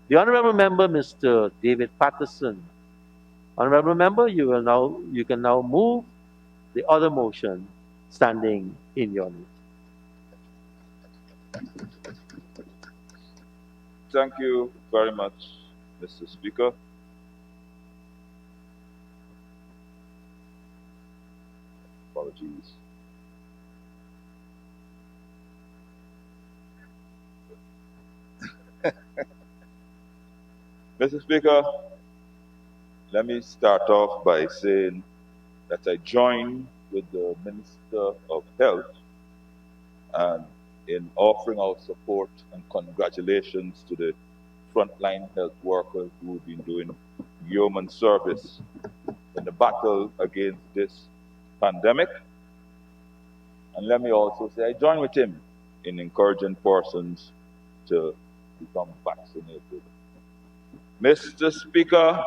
The honorable member, Mr. David Patterson. Honorable member, you can now move the other motion standing in your name. Thank you very much, Mr. Speaker. Apologies. Mr. Speaker, let me start off by saying that I join with the Minister of Health and in offering our support and congratulations to the frontline health workers who've been doing yeoman service in the battle against this pandemic. And let me also say I join with him in encouraging persons to become vaccinated. Mr. Speaker,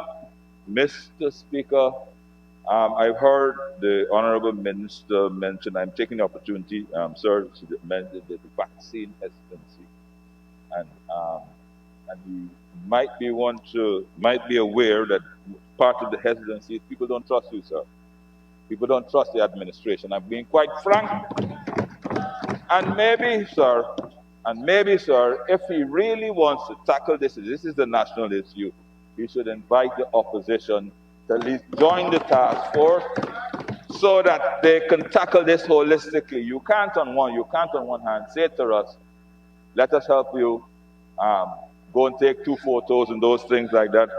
Mr. Speaker, I've heard the Honorable Minister mention, I'm taking the opportunity, sir, to mention the vaccine hesitancy. And you might be aware that part of the hesitancy is people don't trust you, sir. People don't trust the administration. I'm being quite frank. And maybe, sir, if he really wants to tackle this is the national issue, he should invite the opposition to at least join the task force so that they can tackle this holistically. You can't on one hand say to us, let us help you, go and take 2 photos and those things like that.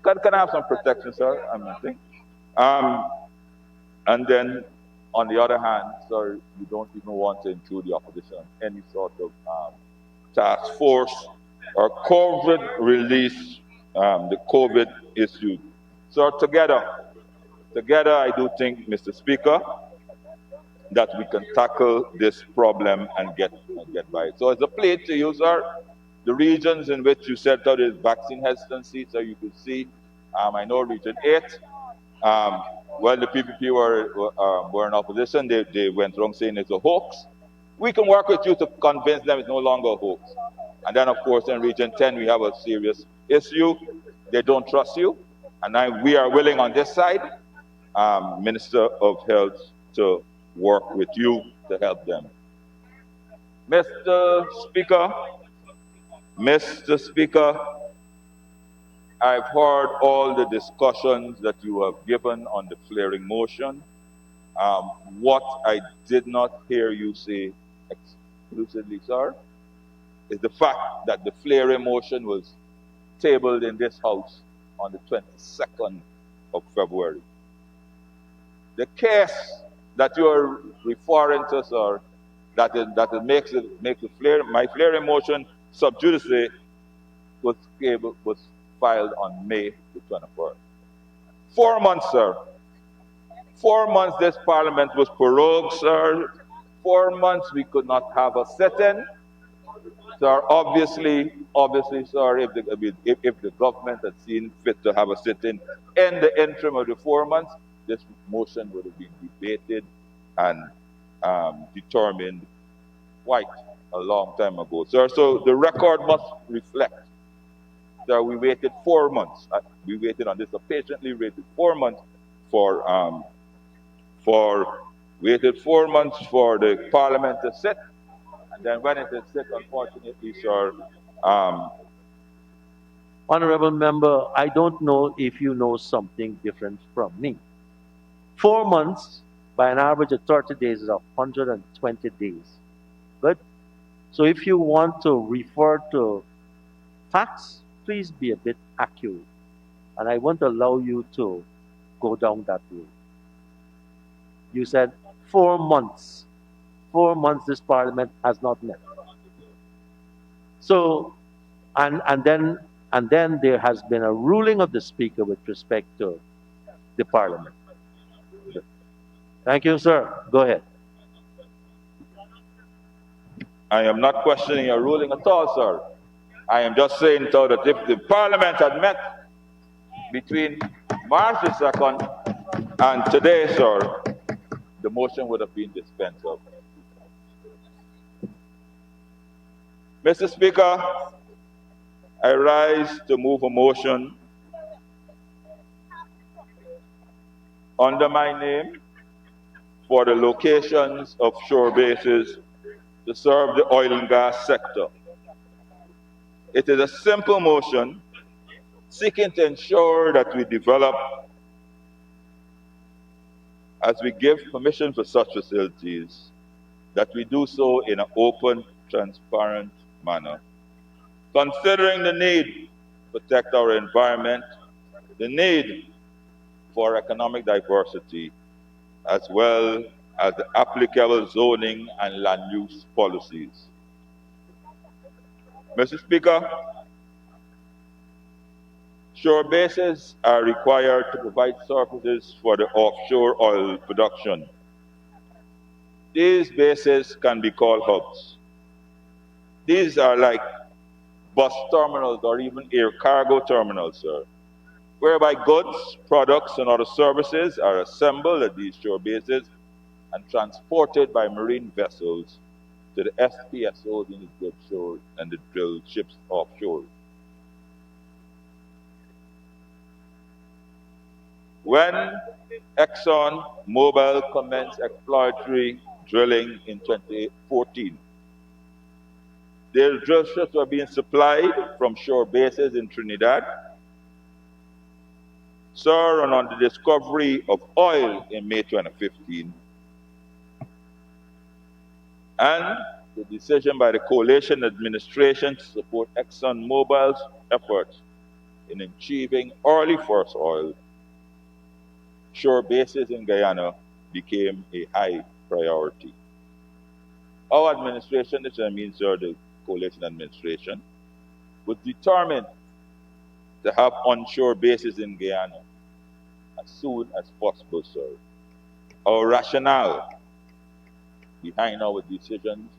Can I have some protection, sir? And then, on the other hand, sir, you don't even want to include the opposition in any sort of task force or COVID release, the COVID issue. So together, I do think, Mr. Speaker, that we can tackle this problem and get by it. So as a plea to you, sir, the regions in which you said there is vaccine hesitancy, so you could see, I know Region 8, well, the PPP were in opposition. They went wrong saying it's a hoax. We can work with you to convince them it's no longer a hoax. And then, of course, in Region 10, we have a serious issue. They don't trust you. And we are willing on this side, Minister of Health, to work with you to help them. Mr. Speaker, I've heard all the discussions that you have given on the flaring motion. What I did not hear you say exclusively, sir, is the fact that the flaring motion was tabled in this House on the 22nd of February. The case that you are referring to, sir, that it makes my flaring motion sub judice was filed on May the 21st. 4 months, sir. 4 months this Parliament was prorogued, sir. 4 months we could not have a sit-in. Sir, obviously, sir, if the government had seen fit to have a sit-in in the interim of the 4 months, this motion would have been debated and determined quite a long time ago, sir. So the record must reflect that we waited 4 months. We waited on this, patiently waited 4 months waited 4 months for the Parliament to sit. And then when it is sit, unfortunately, sir. Honorable member, I don't know if you know something different from me. 4 months by an average of 30 days is 120 days. Good? So if you want to refer to facts, please be a bit accurate. And I won't allow you to go down that road. You said 4 months. 4 months this Parliament has not met. So, and then there has been a ruling of the Speaker with respect to the Parliament. Thank you, sir. Go ahead. I am not questioning your ruling at all, sir. I am just saying, sir, that if the Parliament had met between March the 2nd and today, sir, the motion would have been dispensed of. Mr. Speaker, I rise to move a motion under my name for the locations of shore bases to serve the oil and gas sector. It is a simple motion seeking to ensure that we develop, as we give permission for such facilities, that we do so in an open, transparent manner, considering the need to protect our environment, the need for economic diversity, as well as the applicable zoning and land use policies. Mr. Speaker, shore bases are required to provide services for the offshore oil production. These bases can be called hubs. These are like bus terminals or even air cargo terminals, sir, whereby goods, products, and other services are assembled at these shore bases and transported by marine vessels to the FPSOs in the drill shore and the drill ships offshore. When Exxon Mobil commenced exploratory drilling in 2014, their drill ships were being supplied from shore bases in Trinidad. Sir, and on the discovery of oil in May 2015, and the decision by the coalition administration to support ExxonMobil's efforts in achieving early first oil, shore bases in Guyana became a high priority. Our administration, which I mean, sir, the coalition administration, was determined to have onshore bases in Guyana as soon as possible, sir. Our rationale behind our decisions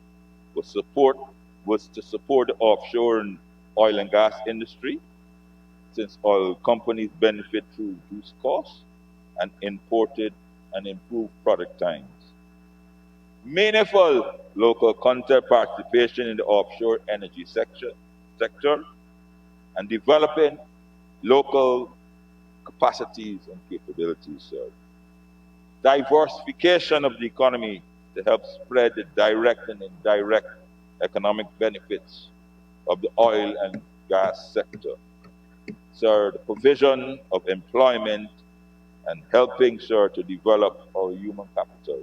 was to support the offshore and oil and gas industry, since oil companies benefit through reduced costs and imported and improved product times. Meaningful local content participation in the offshore energy sector and developing local capacities and capabilities, sir. Diversification of the economy to help spread the direct and indirect economic benefits of the oil and gas sector. Sir, the provision of employment and helping, sir, to develop our human capital.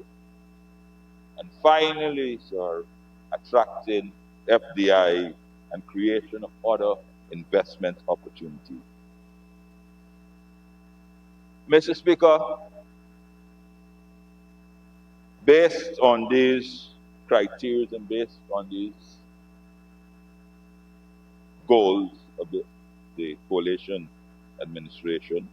And finally, sir, attracting FDI and creation of other investment opportunities. Mr. Speaker, based on these criteria and based on these goals of the coalition administration,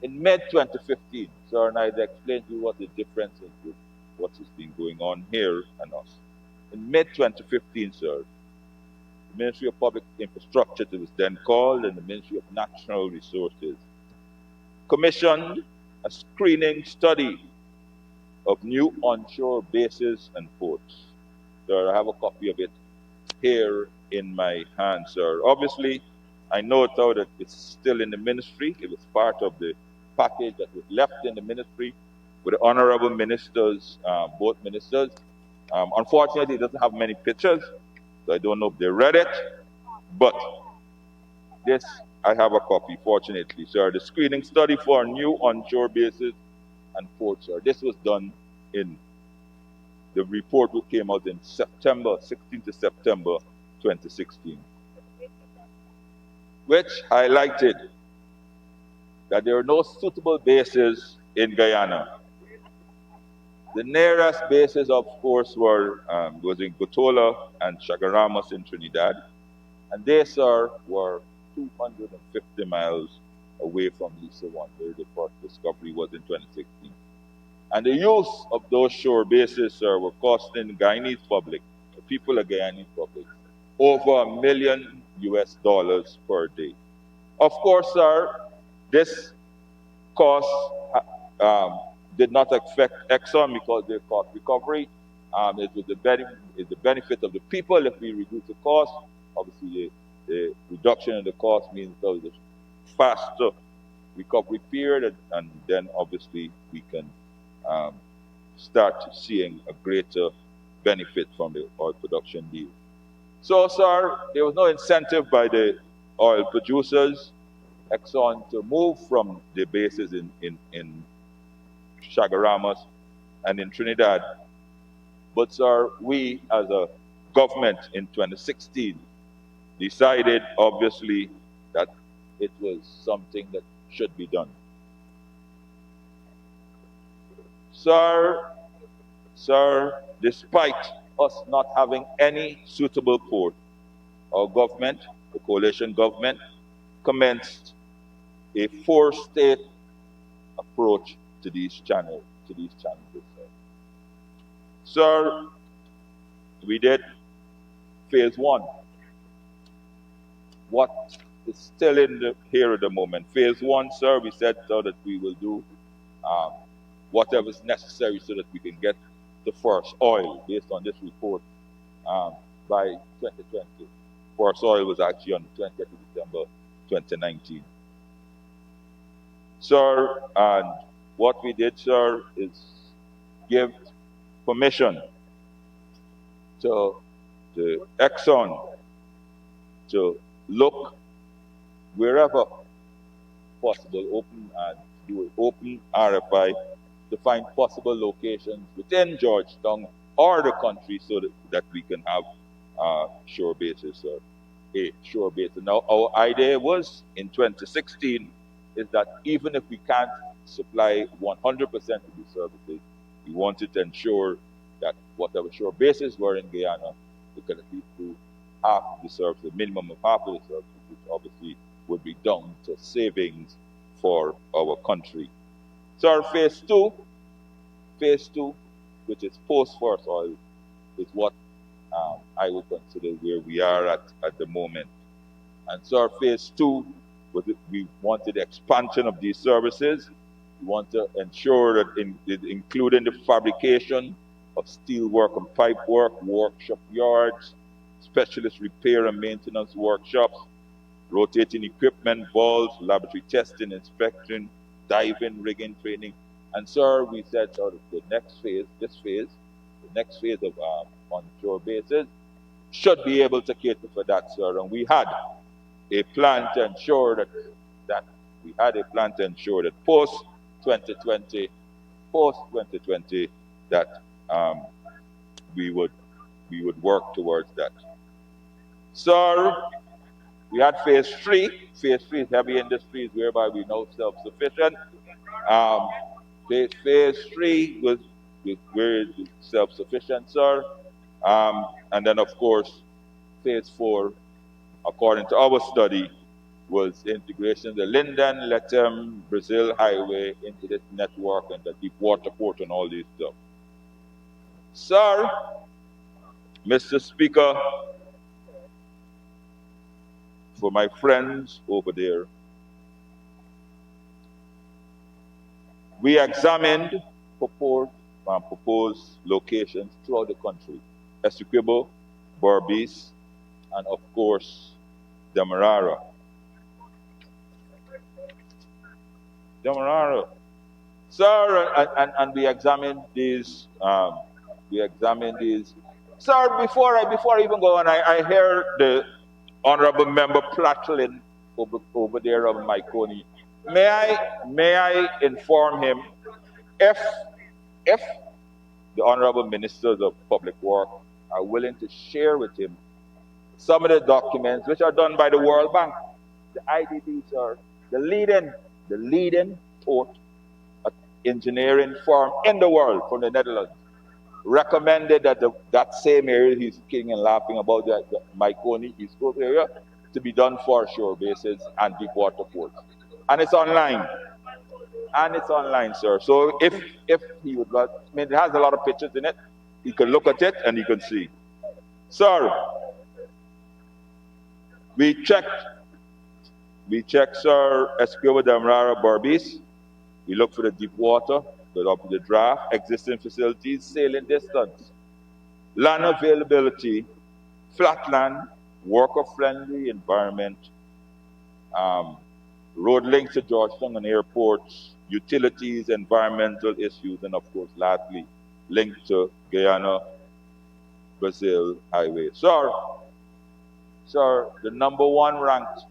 in mid-2015, sir, and I'd explain to you what the difference is with what has been going on here and us. In mid-2015, sir, the Ministry of Public Infrastructure, it was then called, and the Ministry of Natural Resources, commissioned a screening study of new onshore bases and ports. Sir, I have a copy of it here in my hand, sir. Obviously, I know now that it's still in the ministry. It was part of the package that was left in the ministry with the honorable ministers, both ministers. Unfortunately, it doesn't have many pictures, so I don't know if they read it. But this, I have a copy, fortunately, sir. The screening study for new onshore bases and ports, sir. This was done in, the report came out in September, 16th of September 2016, which highlighted that there are no suitable bases in Guyana. The nearest bases, of course, was in Gotola and Chaguaramas in Trinidad, and they, sir, were 250 miles away from Lisa 1, where the first discovery was in 2016. And the use of those shore bases, sir, were costing the Guyanese public, the people of Guyanese public, over $1 million per day. Of course, sir, this cost did not affect Exxon because their cost recovery. It was the benefit of the people if we reduce the cost. Obviously, the reduction in the cost means there's a faster recovery period, and then obviously we can um, start seeing a greater benefit from the oil production deal. So, sir, there was no incentive by the oil producers, Exxon, to move from the bases in Chagaramas and in Trinidad. But, sir, we as a government in 2016 decided, obviously, that it was something that should be done. Sir, sir, despite us not having any suitable port, our government, the coalition government, commenced a four-state approach to these challenges. Sir, we did phase one. What is still here at the moment? Phase one, sir, we said, sir, that we will do um, whatever is necessary so that we can get the first oil based on this report um, by 2020. First oil was actually on the 20th of December 2019. Sir, and what we did, sir, is give permission to the Exxon to look wherever possible, open and do an open RFI to find possible locations within Georgetown or the country so that we can have shore bases, a shore base. Now, our idea was in 2016 is that even if we can't supply 100% of the services, we wanted to ensure that whatever shore bases were in Guyana, we could at least do half of the services, the minimum of half of the services, which obviously would be down to savings for our country. So our phase two, which is post-first oil, is what I would consider where we are at the moment. And so our phase two, we wanted expansion of these services. We want to ensure that including the fabrication of steel work and pipe work, workshop yards, specialist repair and maintenance workshops, rotating equipment, valves, laboratory testing, inspection, diving, rigging, training. And sir, we said sort of the next phase of onshore bases should be able to cater for that, sir. And we had a plan to ensure that post 2020, that we would work towards that. So we had phase three. Phase three is heavy industries, whereby we now self-sufficient. Phase three was where self-sufficient, sir. And then of course, phase four, according to our study, was the integration of the Linden, Lethem, Brazil Highway into this network and the deep water port and all these stuff. Sir, Mr. Speaker, for my friends over there, we examined proposed locations throughout the country: Essequibo, Berbice, and of course, Demerara. Sir, and we examined these. Sir, before I even go on, I hear the honorable member prattling over there of Myconi. May I inform him if the honorable ministers of public work are willing to share with him some of the documents which are done by the World Bank. The IDBs are the leading port engineering firm in the world from the Netherlands. Recommended that that same area he's kidding and laughing about, the Myconi East Coast area, to be done for shore bases and deep water ports. And it's online. Sir. So if he would like, I mean, it has a lot of pictures in it. He can look at it and he can see. Sir, we checked, sir, Essequibo, Demerara, Berbice. We look for the deep water, build up the draft, existing facilities, sailing distance, land availability, flat land, worker-friendly environment, um, road links to Georgetown and airports, utilities, environmental issues, and of course, lastly, linked to Guyana, Brazil highway. Sir, the number one ranked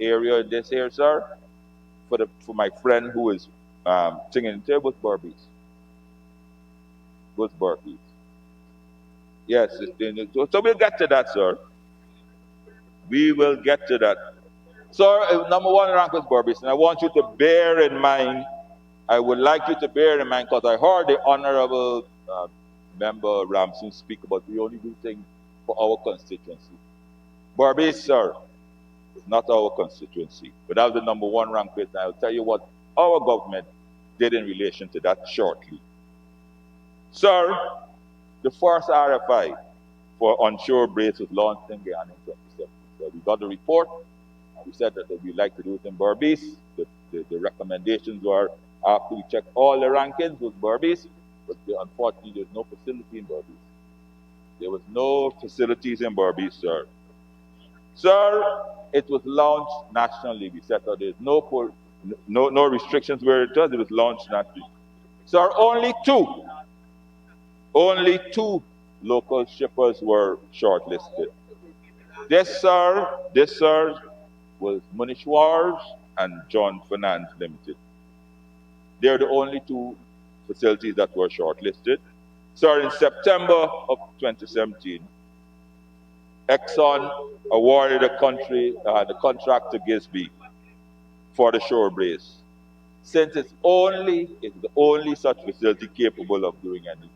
area in this here, sir, for my friend who is singing there was Barbies. Was Barbies. Yes, so we'll get to that, sir. We will get to that. Sir, number one rank was Barbies, and I want you to bear in mind, I would like you to bear in mind, because I heard the Honorable Member Ramson speak about we only do things for our constituency. Barbies, sir, is not our constituency. But that's the number one rank place, and I'll tell you what our government did in relation to that shortly. Sir, the first RFI for onshore brace was launched in Guyana in 2017. So we got the report, and we said that we'd like to do it in Berbice. The recommendations were, after we checked all the rankings, was Berbice, but unfortunately there's no facility in Berbice. There was no facilities in Berbice, sir. Sir, it was launched nationally. We said that there's no restrictions where it was launched nationally. Sir, only two local shippers were shortlisted. This, sir, was Munishwars and John Finance Limited. They're the only two facilities that were shortlisted. Sir, in September of 2017, Exxon awarded the contract to Gisby for the shore brace. Since it's the only such facility capable of doing any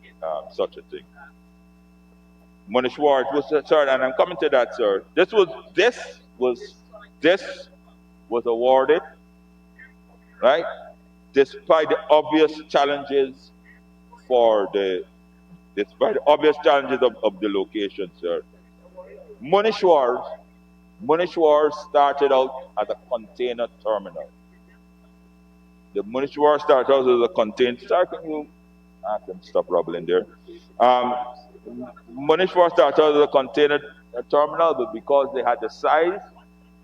such a thing. Munishwar was, sir, and I'm coming to that, sir. This was awarded, right? Despite the obvious challenges of the location, sir. Munishwar started out as a container terminal. The Munishwar started out as a container. Sir, can you stop rubbling there? Munishwar started out as a container terminal, but because they had the size,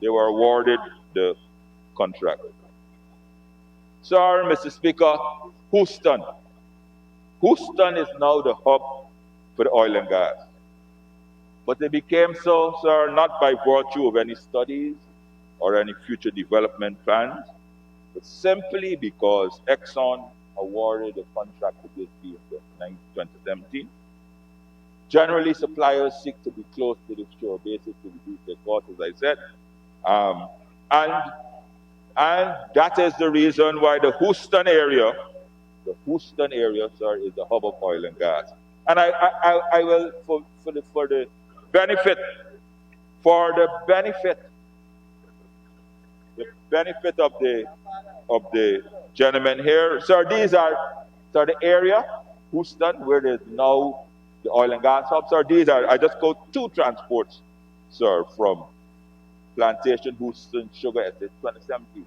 they were awarded the contract. Sir, Mr. Speaker, Houston. Houston is now the hub for the oil and gas. But they became so, sir, not by virtue of any studies or any future development plans, but simply because Exxon awarded a contract to this in 2017. Generally, suppliers seek to be close to the shore basis to reduce their costs, as I said. And that is the reason why the Houston area, sir, is the hub of oil and gas. And I will, for the benefit of the gentlemen here, sir, these are the area, Houston, where there's now the oil and gas hub, sir. I just go 2 transports, sir, from Plantation, Houston, Sugar Estate, 2017.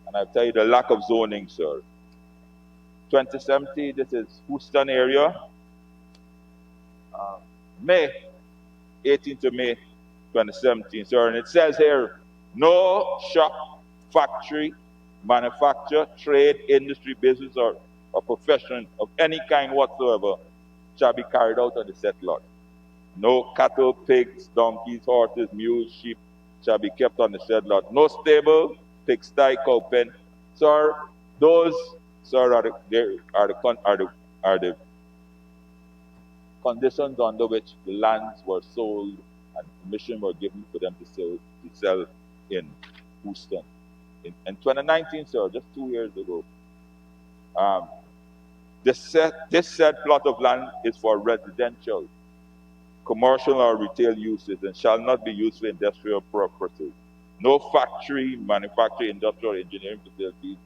And I'll tell you the lack of zoning, sir. 2017, this is Houston area. May, 18th of May, 2017, sir. And it says here, no shop, factory, manufacture, trade, industry, business, or profession of any kind whatsoever shall be carried out on the said lot. No cattle, pigs, donkeys, horses, mules, sheep shall be kept on the said lot. No stable, pigsty, cow pen. Sir, those, sir, are the conditions under which the lands were sold and permission were given for them to sell in Houston. In 2019, sir, just 2 years ago, this said plot of land is for residential, commercial, or retail uses and shall not be used for industrial purposes. No factory, manufacturing, industrial, or engineering facilities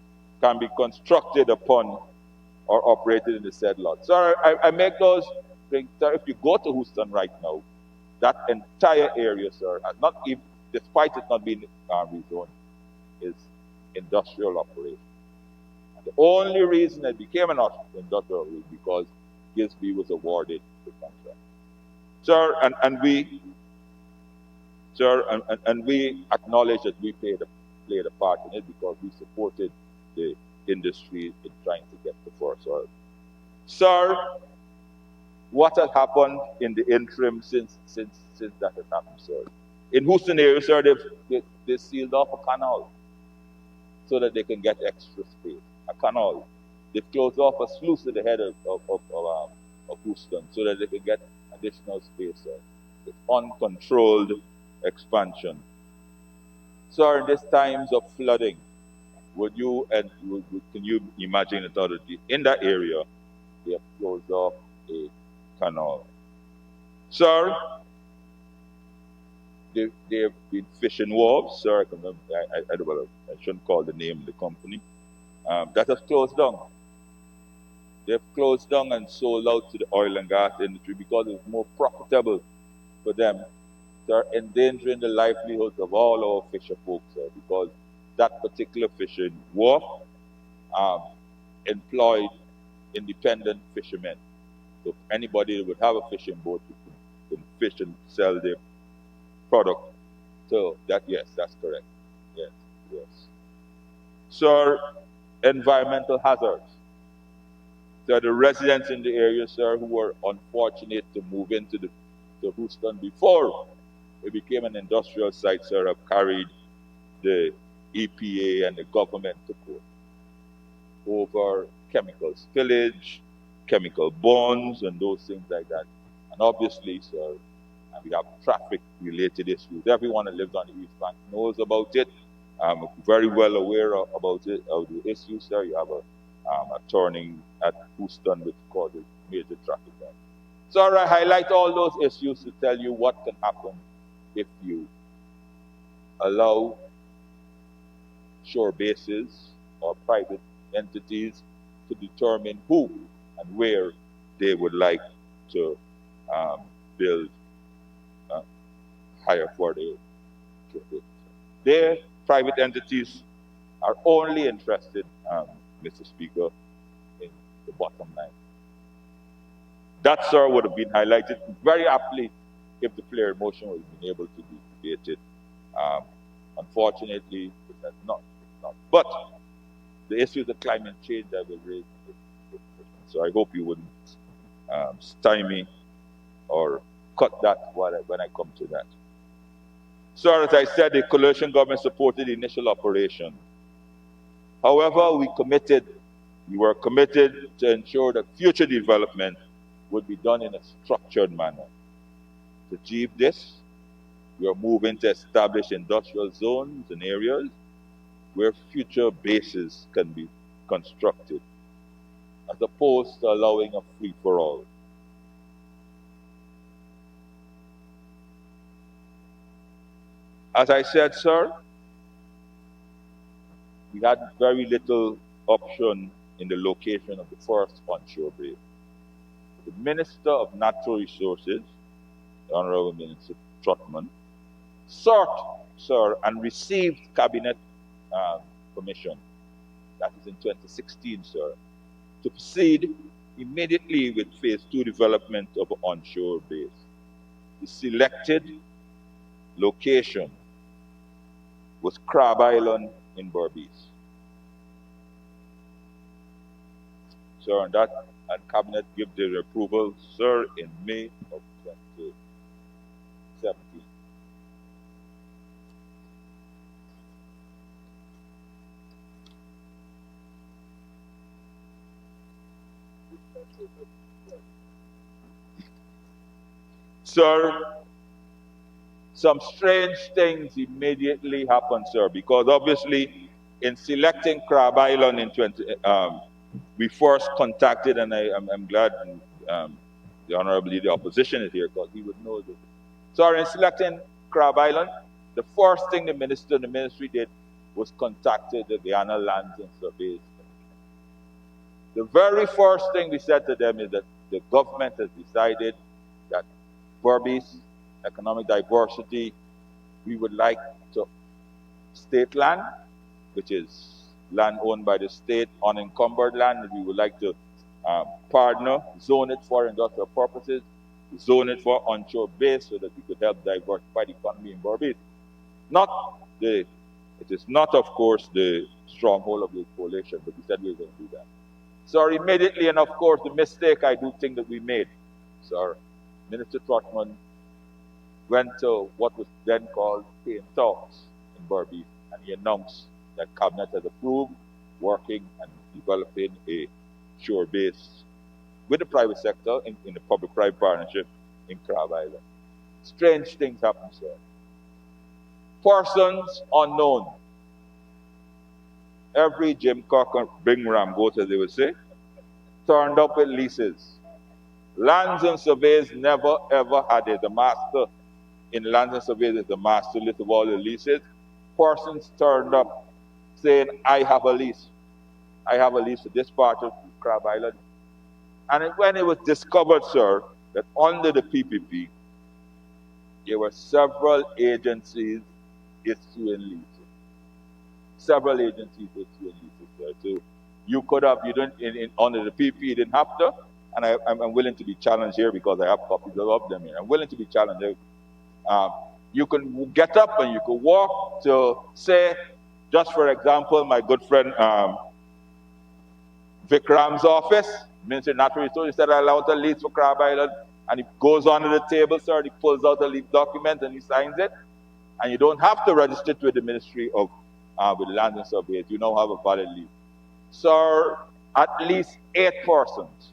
can be constructed upon or operated in the said lot. So I make those things, sir. If you go to Houston right now, that entire area, sir, despite it not being rezoned, is industrial operation. And the only reason it became an industrial was because Gisby was awarded the contract. Sir, and we acknowledge that we played a part in it because we supported the industry in trying to get the first oil. Sir, what has happened in the interim since that has happened, sir? In Houston area, sir, they sealed off a canal so that they can get extra space. A canal. They've closed off a sluice at the head of Houston so that they can get additional space, sir. It's uncontrolled expansion. Sir, in these times of flooding, can you imagine authority in that area? They have closed off a canal. Sir, they have been fishing wharves. Sir, I shouldn't call the name of the company. That has closed down. They've closed down and sold out to the oil and gas industry because it's more profitable for them. They're endangering the livelihoods of all our fisher folks, sir, because that particular fishing wharf um, employed independent fishermen. So anybody that would have a fishing boat can fish and sell their product. So that, yes, that's correct. Yes, yes. Sir, environmental hazards. So the residents in the area, sir, who were unfortunate to move into to Houston before it became an industrial site, sir, have carried the EPA and the government to court over chemical spillage, chemical bonds, and those things like that. And obviously, sir, we have traffic-related issues. Everyone that lives on the East Bank knows about it. I'm very well aware about it, of the issues, sir. You have a turning at Houston which causes major traffic jam. So I highlight all those issues to tell you what can happen if you allow shore bases or private entities to determine who and where they would like to build higher for the their private entities are only interested, Mr. Speaker, in the bottom line. That, sir, would have been highlighted very aptly if the player motion was been able to be debated. Unfortunately, it has not. It's not. But the issues of climate change I will raise. So I hope you wouldn't stymie or cut that when I come to that. So as I said, the coalition government supported the initial operation. However, we were committed to ensure that future development would be done in a structured manner. To achieve this, we are moving to establish industrial zones and areas where future bases can be constructed, as opposed to allowing a free-for-all. As I said, sir, we had very little option in the location of the first onshore base. The Minister of Natural Resources, the Honorable Minister Trotman, sought, sir, and received cabinet permission, that is in 2016, sir, to proceed immediately with phase 2 development of an onshore base. The selected location was Crab Island in Berbice. Sir, and cabinet gave their approval, sir, in May of 2017. Sir, some strange things immediately happened, sir, because obviously in selecting Crab Island in we first contacted, and I'm glad the Honorable Leader of the Opposition is here because he would know this. So in selecting Crab Island, the first thing the minister and the ministry did was contacted the Guyana Lands and Surveys. The very first thing we said to them is that the government has decided that Berbice, economic diversity, we would like to state land, which is land owned by the state, unencumbered land, and we would like to partner, zone it for industrial purposes, zone it for onshore base so that we could help diversify the economy in Barbados. Not the, it is not, of course, the stronghold of the coalition, but we said we were going to do that. So immediately, and of course, the mistake I do think that we made, sir, Minister Trotman went to what was then called Pain Talks in Barbados, and he announced that Cabinet has approved working and developing a shore base with the private sector in a public-private partnership in Crab Island. Strange things happen, sir. Persons unknown. Every Jim Cock and Bing Rambo, as they would say, turned up with leases. Lands and Surveys never ever had it. The master in Lands and Surveys is the master list of all the leases. Persons turned up saying, I have a lease. I have a lease for this part of Crab Island. And when it was discovered, sir, that under the PPP, there were several agencies issuing leases. Several agencies issuing leases, sir. So you could have, you don't, under the PPP, you didn't have to, and I'm willing to be challenged here because I have copies of them here. I'm willing to be challenged. You can get up and you can walk to, say, just for example, my good friend Vikram's office, Minister of Natural Resources, said I allowed a lease for Crab Island, and he goes onto the table, sir, he pulls out a lease document and he signs it, and you don't have to register it with the Ministry of with Land and Surveys. You now have a valid lease. Sir, at least 8 persons,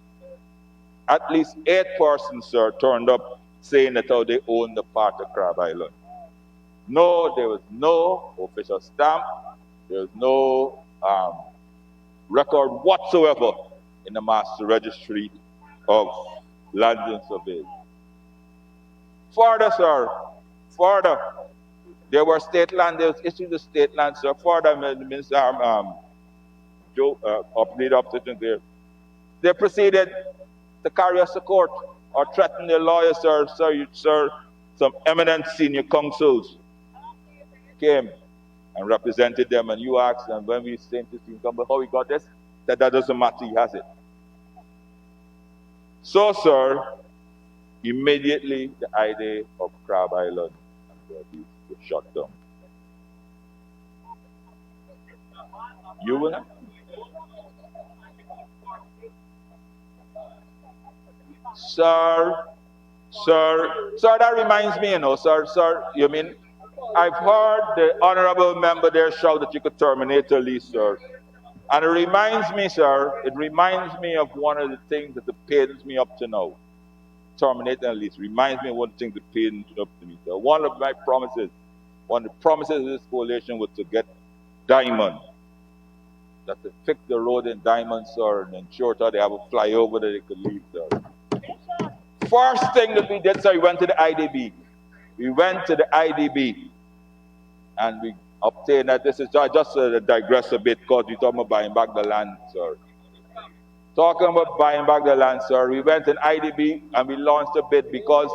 sir, turned up saying that how they own the part of Crab Island. No, there was no official stamp. There was no record whatsoever in the Master Registry of Lands and Surveys. Further, sir, there were state land, there was issued the state land, sir. Further, Minister Joe, lead opposition there, they proceeded to carry us to court or threaten their lawyers, sir. Some eminent senior counsels came and represented them, and you asked them when we sent this to come, how we got this? That doesn't matter, he has it. So, sir, immediately the idea of Crab Island and Barbados was shut down. You will not? Sir, that reminds me, sir, you mean, I've heard the honorable member there shout that you could terminate the lease, sir. And it reminds me, sir, of one of the things that pains me up to now. Terminating a lease reminds me of one of the things that pains up to me, sir. One of the promises of this coalition was to get Diamond. That to fix the road in Diamond, sir, and ensure that they have a flyover that they could leave, sir. First thing that we did, sir, we went to the IDB. And we obtained that. This is just to digress a bit because we're talking about buying back the land, sir. Talking about buying back the land, sir, we went to IDB and we launched a bid because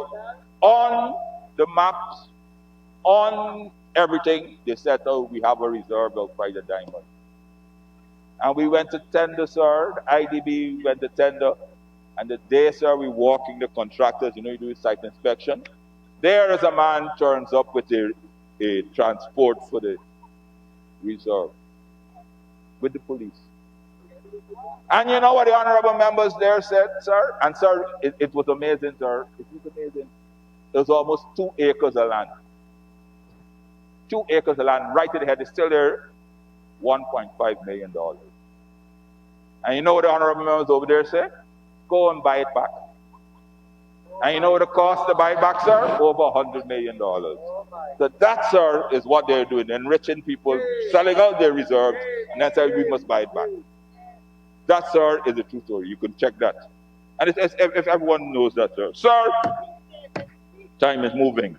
on the maps, on everything, they said, oh, we have a reserve of the Diamond. And we went to tender, sir. The IDB went to tender. And the day, sir, we walking the contractors, you do site inspection. There is a man turns up with a transport for the reserve with the police. And you know what the honorable members there said, sir? And sir, it was amazing, sir. It was amazing. It was almost 2 acres of land. 2 acres of land right to the head. It's still there, $1.5 million. And you know what the honorable members over there said? Go and buy it back. And you know what the cost to buy it back, sir? Over $100 million. So that, sir, is what they're doing, enriching people, selling out their reserves, and that's why we must buy it back. That, sir, is the true story. You can check that. And if everyone knows that, sir. Sir, time is moving.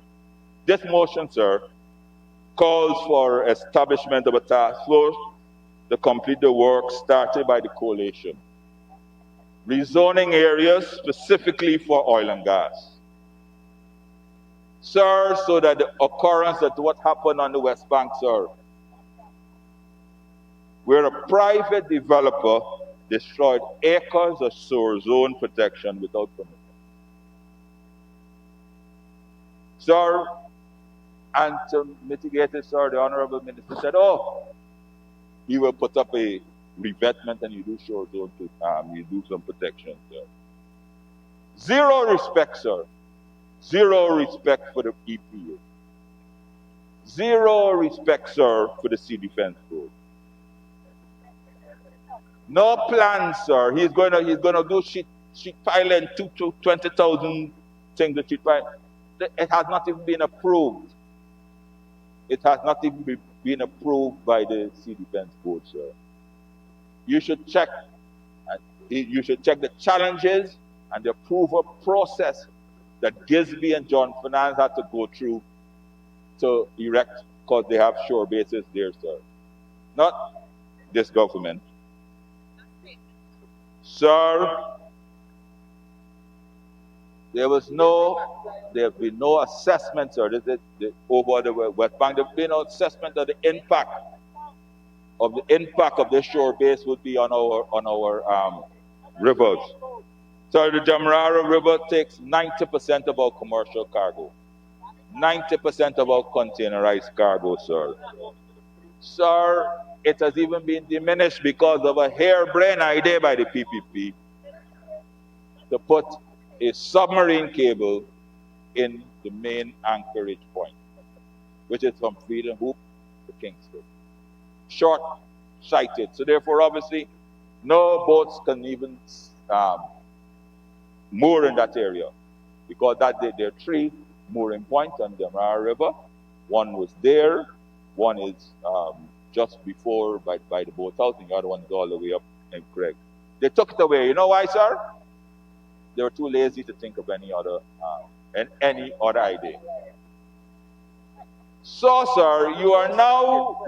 This motion, sir, calls for establishment of a task force to complete the work started by the coalition. Rezoning areas specifically for oil and gas. Sir, so that the occurrence of what happened on the West Bank, sir, where a private developer destroyed acres of sewer zone protection without permission. Sir, and to mitigate it, sir, the Honorable Minister said, oh, he will put up a revetment and you do shore zone to you do some protection, sir. Zero respect, sir. Zero respect for the EPA. Zero respect, sir, for the Sea Defense Board. No plan, sir. He's gonna do sheet piling 20,000 things that sheet pile. It has not even been approved. It has not even been approved by the Sea Defense Board, sir. You should check. You should check the challenges and the approval process that Gisby and John Finance had to go through to erect, because they have shore bases there, sir. Not this government. Sir, there have been no assessment, sir. Over the West Bank, there have been no assessment of the impact of the shore base would be on our rivers. So the Demerara River takes 90% of our commercial cargo, 90% of our containerized cargo, sir. Sir, it has even been diminished because of a harebrained idea by the PPP to put a submarine cable in the main anchorage point, which is from Freedom Hoop to Kingston. Short-sighted. So therefore, obviously, no boats can even moor in that area, because there are three mooring points on the Demerara River. One was there, one is just before by the boathouse, and the other one is all the way up in Craig. They took it away. You know why, sir? They were too lazy to think of any other idea. So, sir, you are now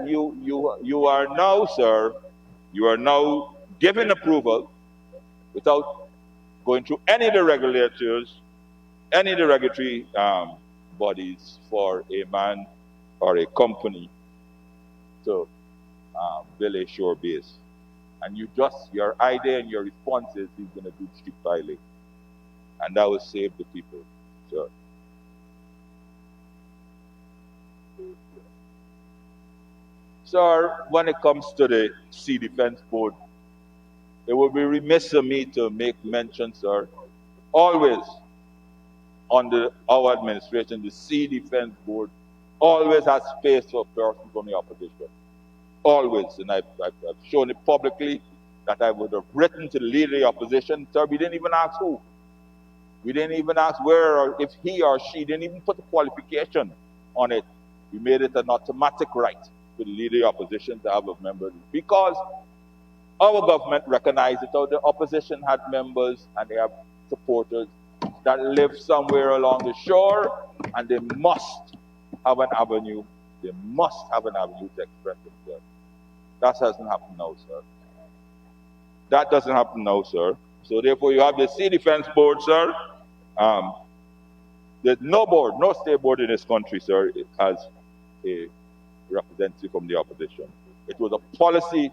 given approval without going through any of the regulators, any of the regulatory bodies for a man or a company to build a shore base. And your idea and your response is he's going to do street piling. And that will save the people, sir. Sir, when it comes to the Sea Defense Board, it would be remiss of me to make mention, sir, always under our administration, the Sea Defense Board always has space for persons from the opposition. Always. And I've shown it publicly that I would have written to the leader of the opposition. Sir, we didn't even ask who. We didn't even ask where, or if he or she didn't even put a qualification on it. We made it an automatic right to the leader of the opposition to have a member, because our government recognized that the opposition had members and they have supporters that live somewhere along the shore, and they must have an avenue. They must have an avenue to express themselves. That doesn't happen now, sir. That doesn't happen now, sir. So therefore, you have the Sea Defense Board, sir. There's no board, no state board in this country, sir. It has a representative from the opposition. It was a policy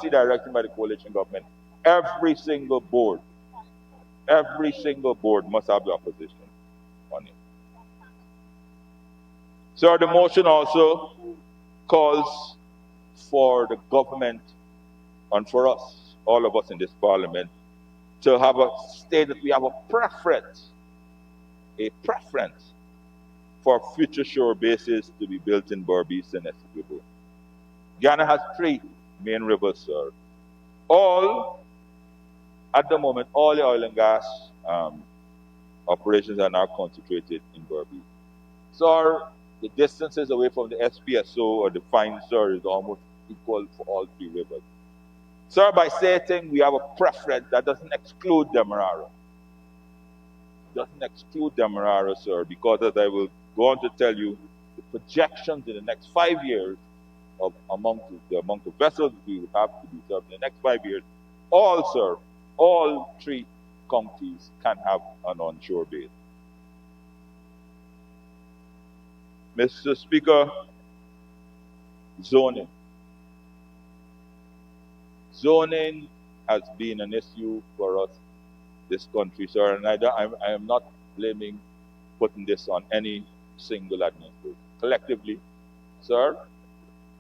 direction by the coalition government. Every single board must have the opposition on it. Sir, the motion also calls for the government and for us, all of us in this parliament, to have a state that we have a preference for future shore bases to be built in Berbice and Essequibo. Guyana has three main rivers, sir. At the moment, all the oil and gas operations are now concentrated in Berbice. So the distances away from the SPSO or the fine, sir, is almost equal for all three rivers. Sir, by saying we have a preference, that doesn't exclude Demerara. Doesn't exclude Demerara, sir, because as I will go on to tell you, the projections in the next 5 years of among the vessels we will have to be served in the next 5 years, all three counties can have an onshore base. Mr. Speaker, zoning. Zoning has been an issue for us, this country, sir, and I am not blaming putting this on any single administration. Sir,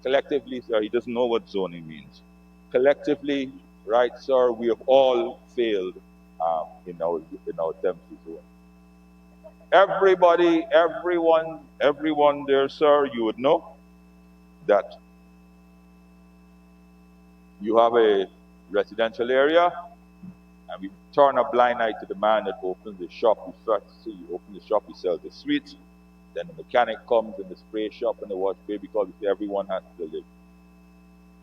collectively, sir, he doesn't know what zoning means. Collectively, right, sir, we have all failed in our attempts to zone. Everyone there, sir, you would know that you have a residential area, and we turn a blind eye to the man that opens the shop. We start to see, you open the shop, he sells the sweets. Then the mechanic comes in the spray shop and the wash bay because everyone has to live.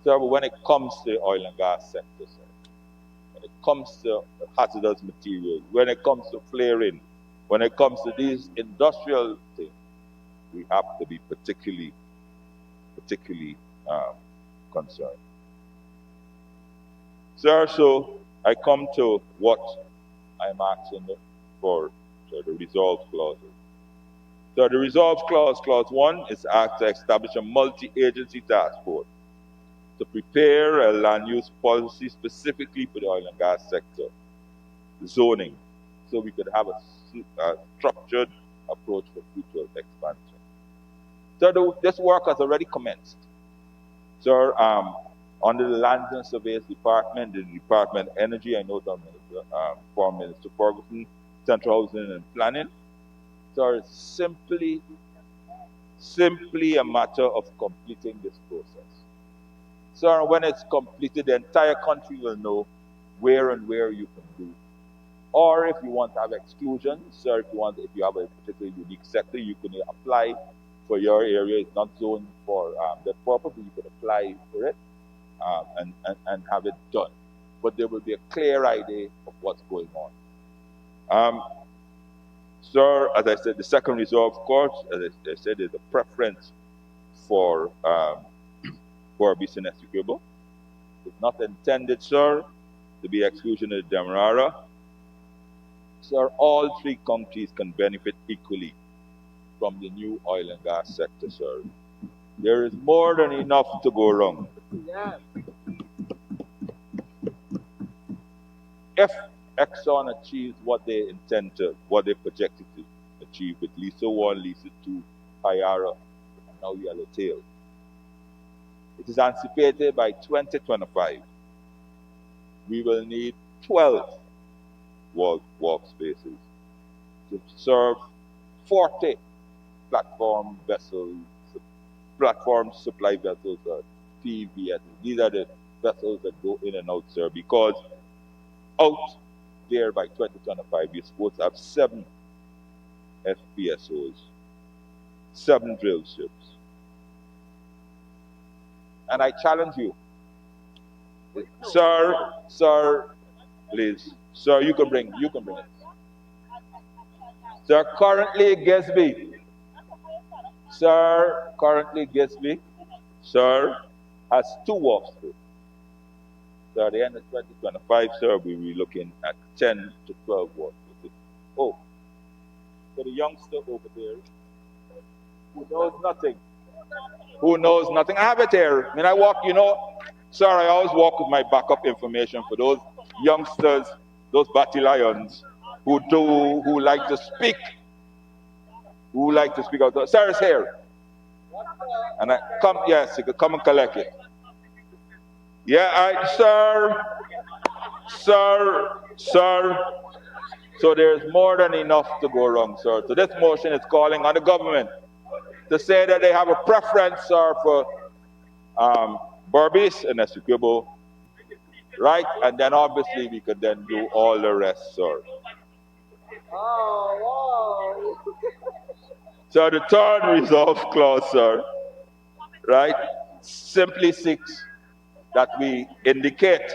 So when it comes to the oil and gas sector, sir, when it comes to hazardous materials, when it comes to flaring, when it comes to these industrial things, we have to be particularly concerned. Sir, so I come to what I'm asking for, so the resolve clauses. So the resolve clause, clause 1, is asked to establish a multi-agency task force to prepare a land use policy specifically for the oil and gas sector, zoning, so we could have a structured approach for future expansion. So this work has already commenced. Sir, under the Lands and Surveys Department, the Department of Energy, I know that Foreign Minister Ferguson, Central Housing and Planning. So it's simply a matter of completing this process. So when it's completed, the entire country will know where you can do. Or if you want to have exclusions, sir, if you have a particularly unique sector, you can apply for your area. It's not zoned for that purpose, but you can apply for it and have it done. But there will be a clear idea of what's going on. Sir, as I said, the second resolve, of course, as I said, is a preference for business executable. It's not intended, sir, to be exclusion of the Demerara. Sir, all three countries can benefit equally from the new oil and gas sector, sir. There is more than enough to go wrong. Yes. If Exxon achieves what they projected to achieve with Lisa 1, Lisa 2, Payara, and now Yellowtail, it is anticipated by 2025 we will need 12 wharf spaces to serve 40 platform supply vessels, PVS. These are the vessels that go in and out, sir, because out there by 2025, we're supposed to have 7 FPSOs, 7 drill ships. And I challenge you, sir, please, sir, you can bring it. Sir, currently Gatsby, sir, has 2 wharf spaces. So at the end of 2025, sir, we'll be looking at 10 to 12 wharf spaces. Oh, for the youngster over there who knows nothing. I have it here. When I walk, sir, I always walk with my backup information for those youngsters, those battalions who like to speak out. Sir is here. And you can come and collect it. Yeah, sir. So there's more than enough to go wrong, sir. So this motion is calling on the government to say that they have a preference, sir, for Berbice and Essequibo, right? And then obviously we could then do all the rest, sir. Oh, wow. So the third resolve clause, sir, right, simply seeks that we indicate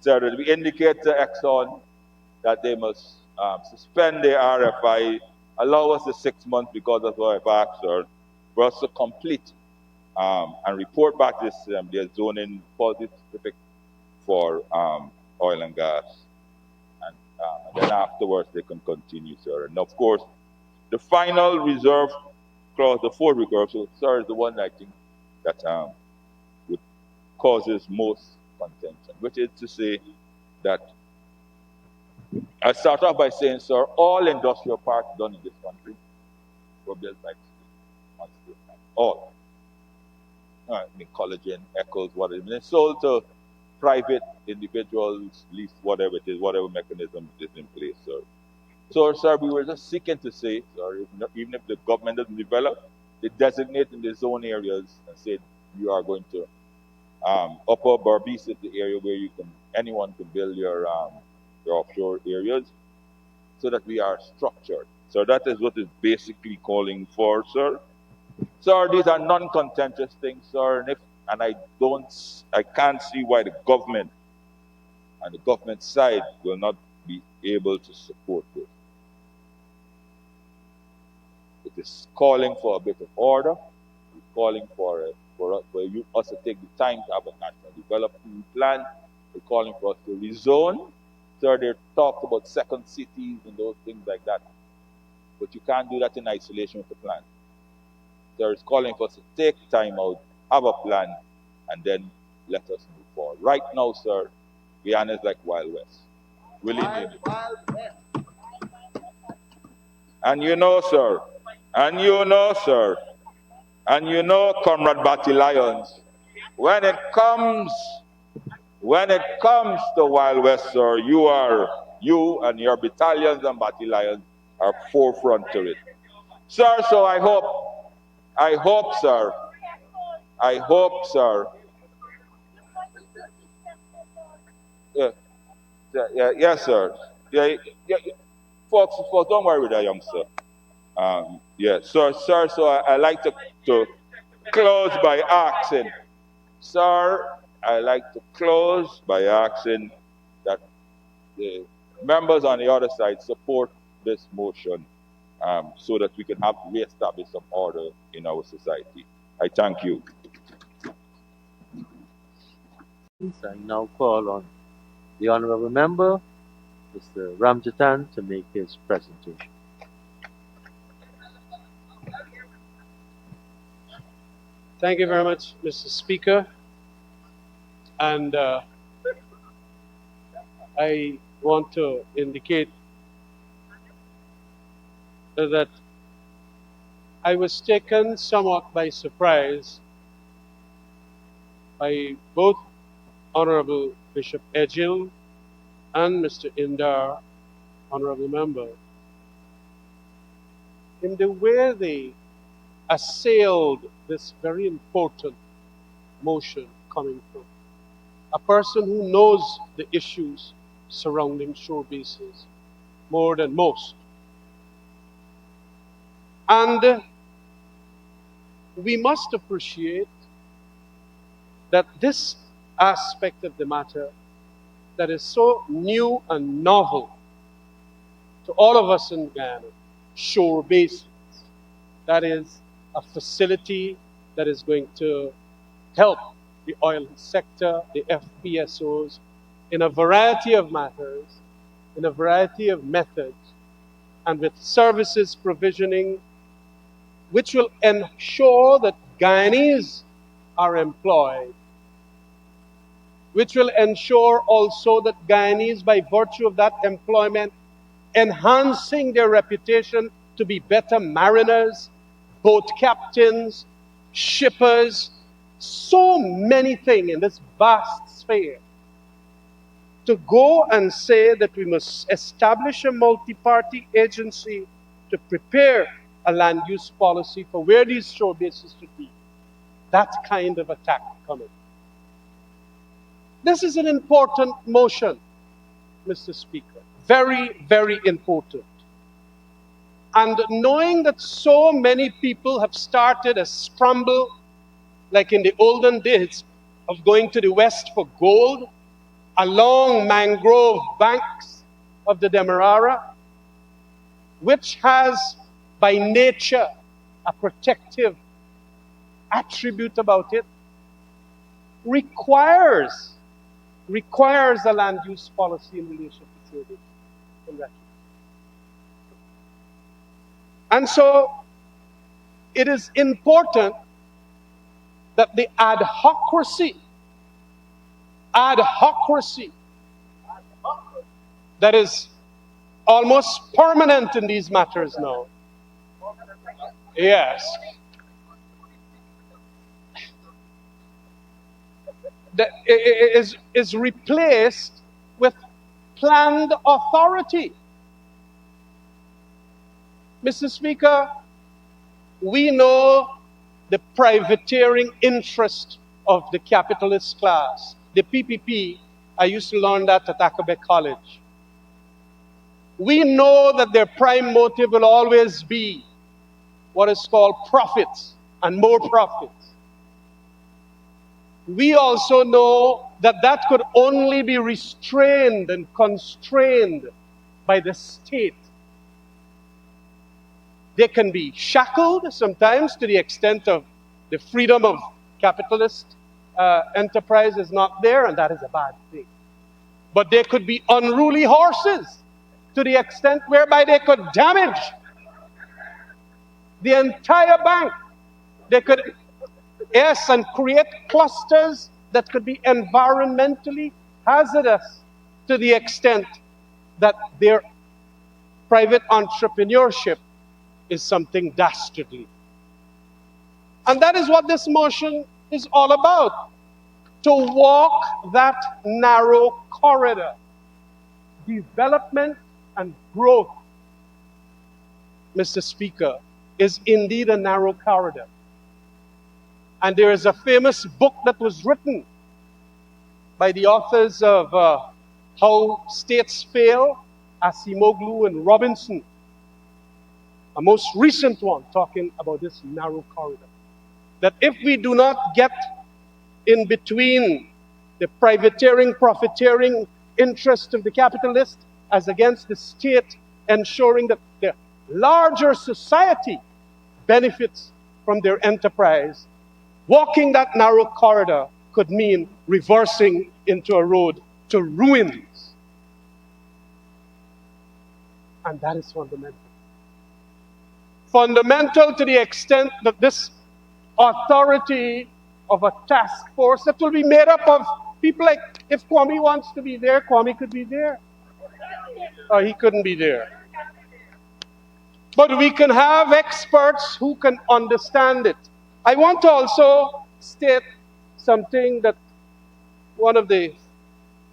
to Exxon that they must suspend their RFI, allow us the 6 months because that's what I've asked, sir, for us to complete and report back this their zoning policy specific for oil and gas. And then afterwards they can continue, sir. And of course, the final reserve clause, the fourth reserve, so, sir, is the one I think that causes most contention, which is to say that I start off by saying, sir, all industrial parks done in this country were built by state, on state land. All. I mean, collagen, echoes, whatever. It's sold to private individuals, least whatever it is, whatever mechanism is in place, sir. So, sir, we were just seeking to say, sir, even if the government doesn't develop, they designate in the zone areas and say you are going to Upper Berbice is the area where anyone can build your offshore areas, so that we are structured. So that is what is basically calling for, sir. Sir, these are non-contentious things, sir, and I can't see why the government and the government side will not be able to support this. It is calling for a bit of order. It's calling for us to take the time to have a national development plan. We're calling for us to rezone. Sir, they talked about second cities and those things like that. But you can't do that in isolation with the plan. Sir, it's calling for us to take time out, have a plan, and then let us move forward. Right now, sir, Guyana is like Wild West. Willy-nilly. And you know, sir, and you know, Comrade Batty Lions, when it comes to Wild West, sir, you and your battalions and battalions are forefront to it. Sir, so I hope, sir, yeah, yes, sir. Yeah, folks, don't worry with that, youngster. Yeah, sir, so I like to close by asking, sir, I like to close by asking that the members on the other side support this motion, so that we can have reestablish some order in our society. I thank you. I now call on the Honorable Member, Mr. Ramjattan, to make his presentation. Thank you very much, Mr. Speaker. And I want to indicate that I was taken somewhat by surprise by both Honorable Bishop Edgil and Mr. Indar, Honorable Member, in the way they assailed this very important motion coming from a person who knows the issues surrounding shore bases more than most. And we must appreciate that this aspect of the matter that is so new and novel to all of us in Guyana, shore bases, that is a facility that is going to help the oil sector, the FPSOs, in a variety of matters, in a variety of methods, and with services provisioning, which will ensure that Guyanese are employed, which will ensure also that Guyanese, by virtue of that employment, enhancing their reputation to be better mariners, boat captains, shippers, so many things in this vast sphere. To go and say that we must establish a multi-party agency to prepare a land use policy for where these shore bases should be, that kind of attack coming. This is an important motion, Mr. Speaker. Very, very important. And knowing that so many people have started a scramble, like in the olden days, of going to the west for gold, along mangrove banks of the Demerara, which has by nature a protective attribute about it, requires a land use policy in relation to trading. And so it is important that the adhocracy that is almost permanent in these matters now. Yes. Is replaced with planned authority. Mr. Speaker, we know the privateering interest of the capitalist class. The PPP, I used to learn that at Accobec College. We know that their prime motive will always be what is called profits and more profits. We also know that that could only be restrained and constrained by the state. They can be shackled sometimes to the extent of the freedom of capitalist enterprise is not there, and that is a bad thing. But they could be unruly horses to the extent whereby they could damage the entire bank. They could, yes, and create clusters that could be environmentally hazardous to the extent that their private entrepreneurship is something dastardly. And that is what this motion is all about. To walk that narrow corridor. Development and growth, Mr. Speaker, is indeed a narrow corridor. And there is a famous book that was written by the authors of How States Fail, Acemoglu and Robinson. A most recent one talking about this narrow corridor. That if we do not get in between the privateering, profiteering interest of the capitalist as against the state, ensuring that the larger society benefits from their enterprise, walking that narrow corridor could mean reversing into a road to ruins. And that is fundamental. Fundamental to the extent that this authority of a task force that will be made up of people like, if Kwame wants to be there, Kwame could be there. Or he couldn't be there. But we can have experts who can understand it. I want to also state something that one of the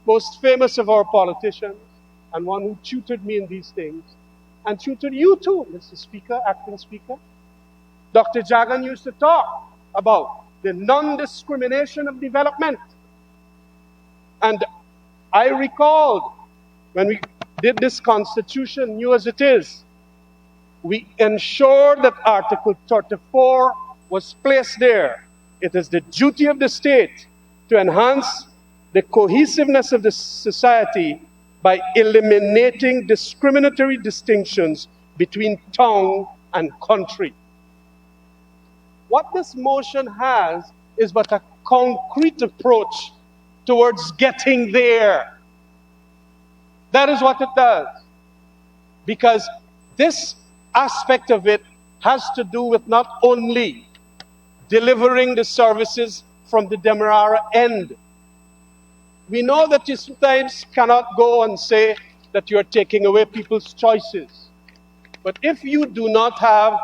most famous of our politicians, and one who tutored me in these things, and tutored you too, Mr. Speaker, Acting Speaker. Dr. Jagan used to talk about the non-discrimination of development. And I recalled when we did this constitution, new as it is, we ensured that Article 34 was placed there. It is the duty of the state to enhance the cohesiveness of the society by eliminating discriminatory distinctions between town and country. What this motion has is but a concrete approach towards getting there. That is what it does. Because this aspect of it has to do with not only delivering the services from the Demerara end. We know that you sometimes cannot go and say that you are taking away people's choices. But if you do not have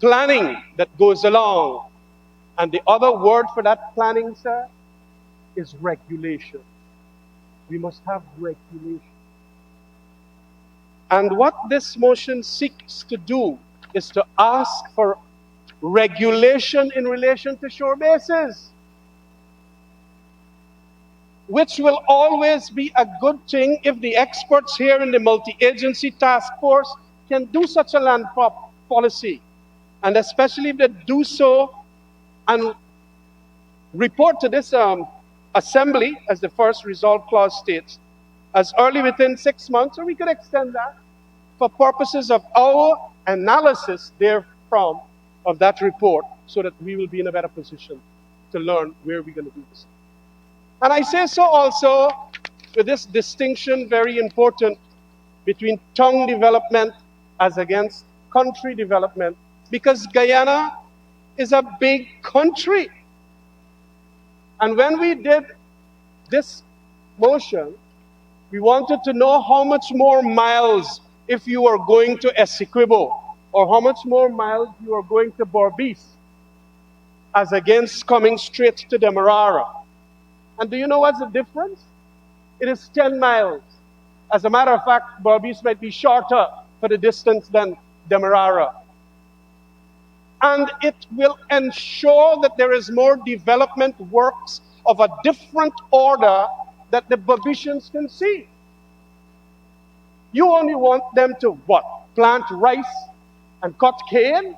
planning that goes along, and the other word for that planning, sir, is regulation. We must have regulation. And what this motion seeks to do is to ask for regulation in relation to shore bases, which will always be a good thing if the experts here in the multi-agency task force can do such a land policy. And especially if they do so and report to this assembly, as the first resolve clause states, as early within 6 months, or we could extend that for purposes of our analysis therefrom of that report, so that we will be in a better position to learn where we're going to do this. And I say so also with this distinction, very important, between tongue development as against country development, because Guyana is a big country. And when we did this motion, we wanted to know how much more miles if you are going to Essequibo, or how much more miles you are going to Berbice, as against coming straight to Demerara. And do you know what's the difference? It is 10 miles. As a matter of fact, Berbice might be shorter for the distance than Demerara. And it will ensure that there is more development works of a different order that the Berbicians can see. You only want them to what? Plant rice and cut cane?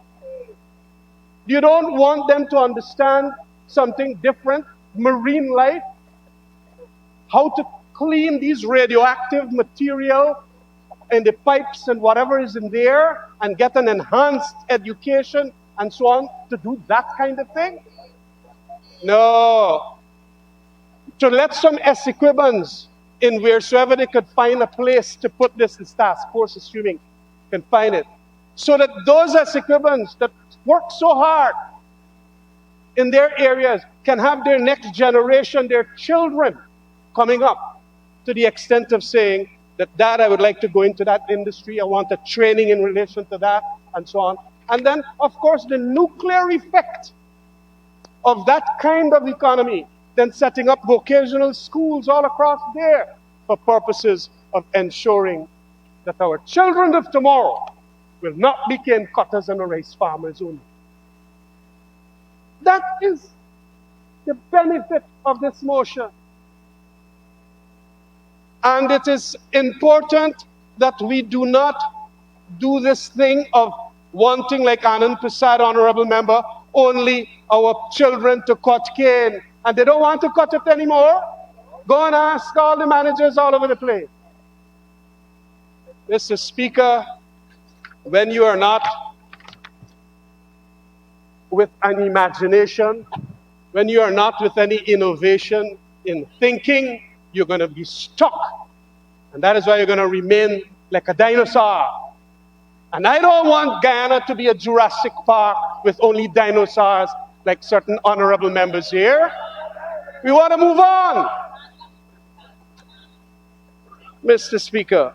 You don't want them to understand something different, marine life, how to clean these radioactive material in the pipes and whatever is in there, and get an enhanced education and so on, to do that kind of thing? No. To let some Essequibans in wheresoever they could find a place to put this in task force, assuming can find it, so that those Essequibans that work so hard in their areas can have their next generation, their children, coming up to the extent of saying that, Dad, I would like to go into that industry, I want a training in relation to that, and so on. And then, of course, the nuclear effect of that kind of economy, then setting up vocational schools all across there for purposes of ensuring that our children of tomorrow will not be cane cutters and rice farmers only. That is the benefit of this motion. And it is important that we do not do this thing of wanting, like Anand Prasad, honorable member, only our children to cut cane. And they don't want to cut it anymore. Go and ask all the managers all over the place. Mr. Speaker, when you are not with an imagination, when you are not with any innovation in thinking, you're going to be stuck. And that is why you're going to remain like a dinosaur. And I don't want Guyana to be a Jurassic Park with only dinosaurs like certain honorable members here. We want to move on. Mr. Speaker,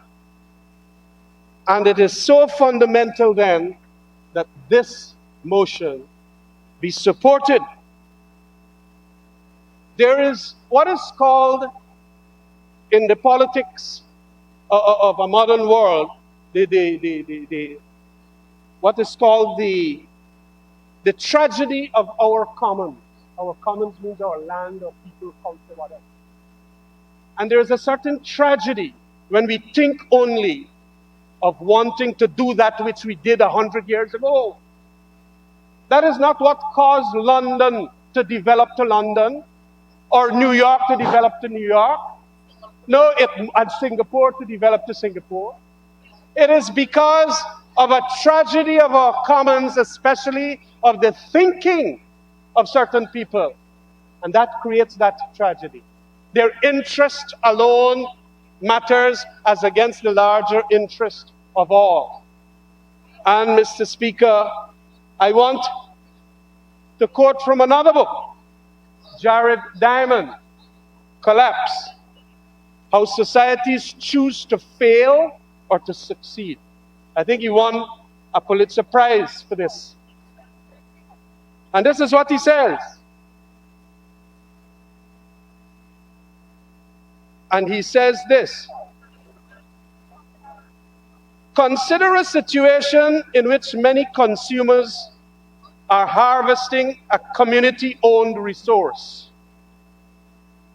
and it is so fundamental then that this motion be supported. There is what is called in the politics of a modern world, what is called the tragedy of our commons. Our commons means our land, our people, culture, whatever. And there is a certain tragedy when we think only of wanting to do that which we did 100 years ago. That is not what caused London to develop to London, or New York to develop to New York. No, and Singapore to develop to Singapore. It is because of a tragedy of our commons, especially of the thinking of certain people. And that creates that tragedy. Their interest alone matters as against the larger interest of all. And Mr. Speaker, I want to quote from another book, Jared Diamond, Collapse, How Societies Choose to Fail or to Succeed. I think he won a Pulitzer Prize for this. And this is what he says. And he says this: consider a situation in which many consumers are harvesting a community-owned resource,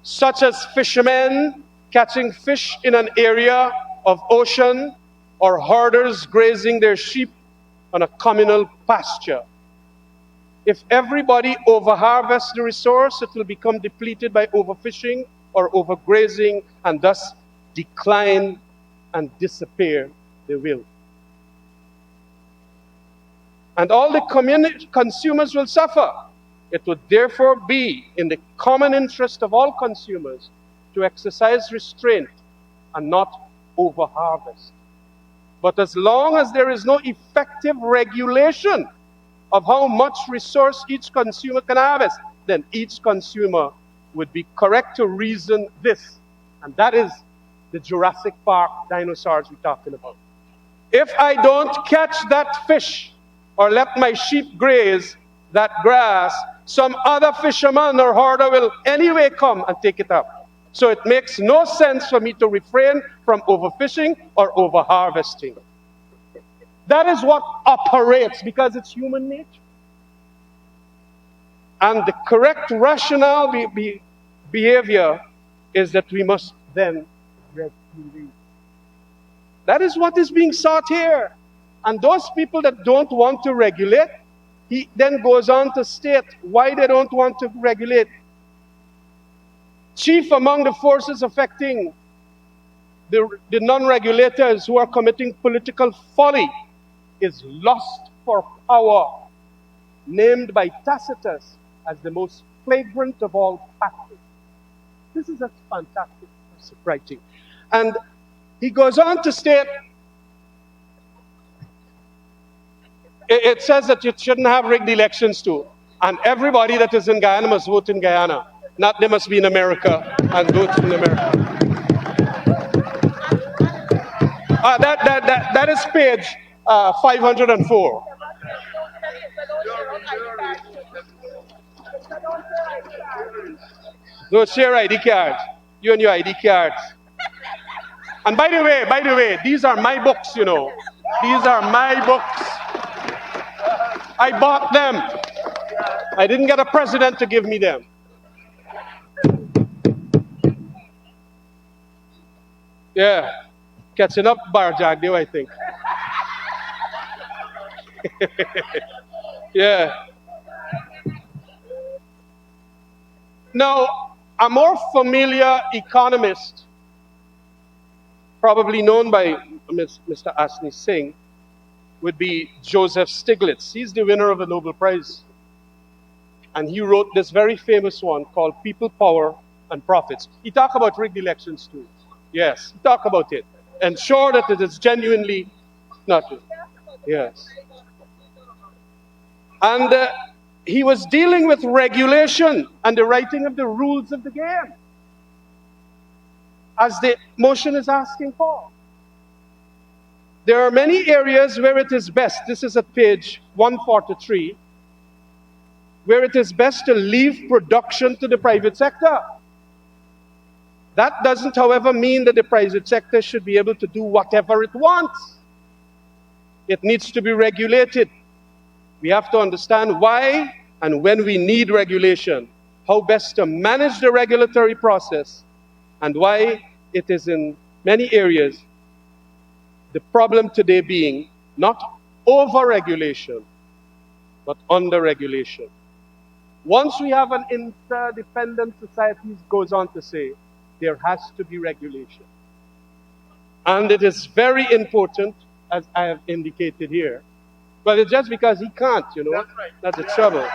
such as fishermen catching fish in an area of ocean or herders grazing their sheep on a communal pasture. If everybody overharvests the resource, it will become depleted by overfishing or overgrazing, and thus decline and disappear they will. And all the consumers will suffer. It would therefore be in the common interest of all consumers to exercise restraint and not overharvest. But as long as there is no effective regulation of how much resource each consumer can harvest, then each consumer would be correct to reason this. And that is the Jurassic Park dinosaurs we're talking about. If I don't catch that fish or let my sheep graze that grass, some other fisherman or hoarder will anyway come and take it up. So it makes no sense for me to refrain from overfishing or overharvesting. That is what operates because it's human nature. And the correct rational behavior is that we must then regulate. That is what is being sought here. And those people that don't want to regulate, he then goes on to state why they don't want to regulate. Chief among the forces affecting the non-regulators who are committing political folly is lust for power, named by Tacitus as the most flagrant of all passions. This is a fantastic piece of writing. And he goes on to state, it says that you shouldn't have rigged elections too. And everybody that is in Guyana must vote in Guyana. Not they must be in America and vote in America. That is page 504. Don't share ID cards. You and your ID cards. And by the way, these are my books, you know. These are my books. I bought them. I didn't get a president to give me them. Yeah. Catching up Barjag, I think. Yeah. Now, a more familiar economist, probably known by Mr. Asni Singh, would be Joseph Stiglitz. He's the winner of a Nobel Prize. And he wrote this very famous one called People, Power, and Profits. He talked about rigged elections too. Yes, he talked about it. Ensure that it is genuinely not. Yes. And he was dealing with regulation and the writing of the rules of the game, as the motion is asking for. There are many areas where it is best, this is at page 143, where it is best to leave production to the private sector. That doesn't, however, mean that the private sector should be able to do whatever it wants. It needs to be regulated. We have to understand why and when we need regulation, how best to manage the regulatory process, and why it is in many areas the problem today being not over-regulation, but under-regulation. Once we have an interdependent society, it goes on to say, there has to be regulation. And it is very important, as I have indicated here. But it's just because he can't, you know. That's right. That's the trouble.